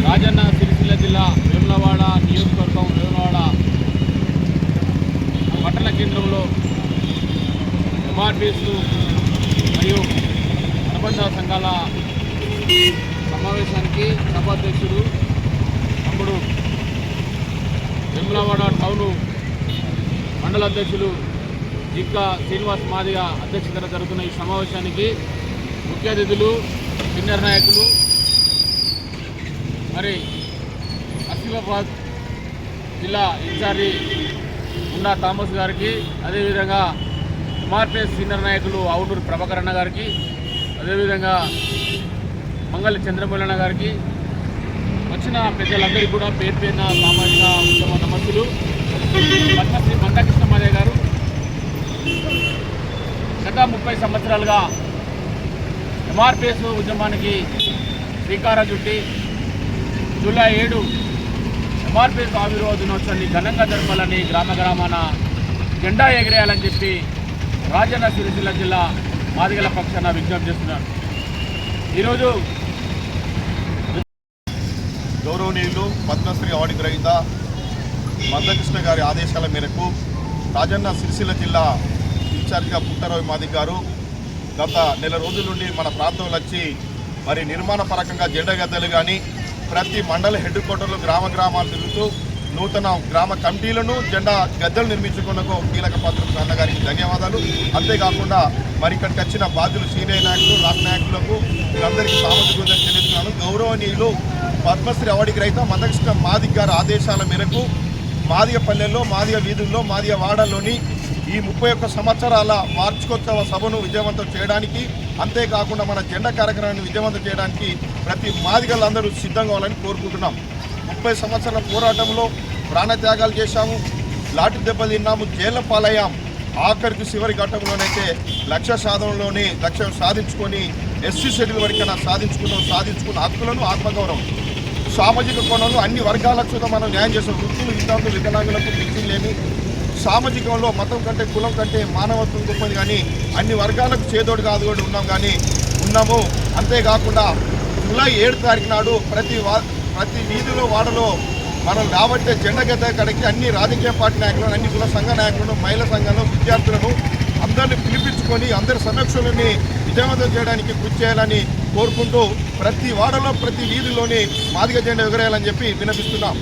రాజన్న సిరిసిల్ల జిల్లా వేములవాడ నియోజకవర్గం వేములవాడ పట్టణ కేంద్రంలో ఎంఆర్పిఎస్ మరియు అనుబంధ సంఘాల సమావేశానికి సభాధ్యక్షుడు తమ్ముడు వేములవాడ టౌను మండల అధ్యక్షులు జింకా శ్రీనివాస్ మాదిగ అధ్యక్షతన జరుగుతున్న ఈ సమావేశానికి ముఖ్య అతిథులు సీనియర్ నాయకులు మరి ఆసిఫాబాద్ జిల్లా ఇన్ఛార్జి ఉండా థామస్ గారికి, అదేవిధంగా ఎంఆర్పిఎస్ సీనియర్ నాయకులు అవునూరు ప్రభాకర్ అన్న గారికి, అదేవిధంగా మంగళి చంద్రమౌళన్న గారికి, వచ్చిన పెద్దలందరికీ కూడా పేరు పేరున సామాజిక ఉద్యమ నమస్సులు. పద్మశ్రీ మందాకృష్ణ మాదయ్య గారు గత 30 సంవత్సరాలుగా ఎంఆర్పిఎస్ ఉద్యమానికి శ్రీకారం చుట్టి జూలై 7 ఎంఆర్పిఎస్ ఆవిర్భావ దినోత్సవాన్ని ఘనంగా జరపాలని గ్రామ గ్రామాన జెండా ఎగిరేయాలని చెప్పి రాజన్న సిరిసిల్ల జిల్లా మాదిగల పక్షాన విజ్ఞప్తి చేస్తున్నారు. ఈరోజు గౌరవనీయులు పద్మశ్రీ అవార్డు గ్రహీత మందకృష్ణ గారి ఆదేశాల మేరకు రాజన్న సిరిసిల్ల జిల్లా ఇన్ఛార్జిగా పుట్టరవి మాదిగ గారు గత నెల రోజుల నుండి మన ప్రాంతంలో వచ్చి మరి నిర్మాణ పరకంగా జెండా గద్దెలు కానీ ప్రతి మండల హెడ్ క్వార్టర్లు గ్రామాలు తిరుగుతూ నూతన గ్రామ కమిటీలను జెండా గద్దెలు నిర్మించుకున్నకు కీలక పాత్ర అన్న గారికి ధన్యవాదాలు. అంతేకాకుండా మరి ఇక్కడికి వచ్చిన బాధ్యులు సీనియర్ నాయకులు రాష్ట్ర నాయకులకు వీళ్ళందరికీ సామాజిక తెలుస్తున్నాను. గౌరవనీయులు పద్మశ్రీ అవార్డు గ్రహీత మందకృష్ణ మాదిగ గారి ఆదేశాల మేరకు మాదిగ పల్లెల్లో, మాదిగ వీధుల్లో, మాదిగ వాడల్లోని ఈ 31 సంవత్సరాల వార్షికోత్సవ సభను విజయవంతం చేయడానికి, అంతేకాకుండా మన జెండా కార్యక్రమాన్ని విజయవంతం చేయడానికి ప్రతి మాదిగలందరూ సిద్ధంగా కావాలని కోరుకుంటున్నాం. 30 సంవత్సరాల పోరాటంలో ప్రాణత్యాగాలు చేశాము, లాఠీ దెబ్బలు తిన్నాము, జైళ్ళ పాలయ్యాం. ఆఖరికి చివరి ఘట్టంలోనైతే లక్ష్యం సాధించుకొని ఎస్సీ షెడ్యూల్ వరకైనా సాధించుకున్న హక్కులను ఆత్మగౌరవం సామాజిక కోణంలో అన్ని వర్గాలకు కూడా మనం న్యాయం చేసాం. వృత్తులు, విద్యార్థులు, వికలాంగులకు పింఛన్లేమి, సామాజికంలో మతం కంటే కులం కంటే మానవత్వం గొప్పది కానీ అన్ని వర్గాలకు చేదోడు కాదు కూడా ఉన్నాము. అంతేకాకుండా జూలై 7 తారీఖు నాడు ప్రతి వీధిలో వాడలో మనం రాబట్టే జెండా గద్దె కడికి అన్ని రాజకీయ పార్టీ నాయకులను, అన్ని కుల సంఘ నాయకులను, మహిళా సంఘాలను, విద్యార్థులను అందరినీ పిలిపించుకొని అందరి సమక్షంలోని విజయవంతం చేయడానికి కృషి చేయాలని కోరుకుంటూ ప్రతి వాడలో ప్రతి వీధిలోని మాదిగ జెండా ఎగరేయాలని చెప్పి విన్నపిస్తున్నాం.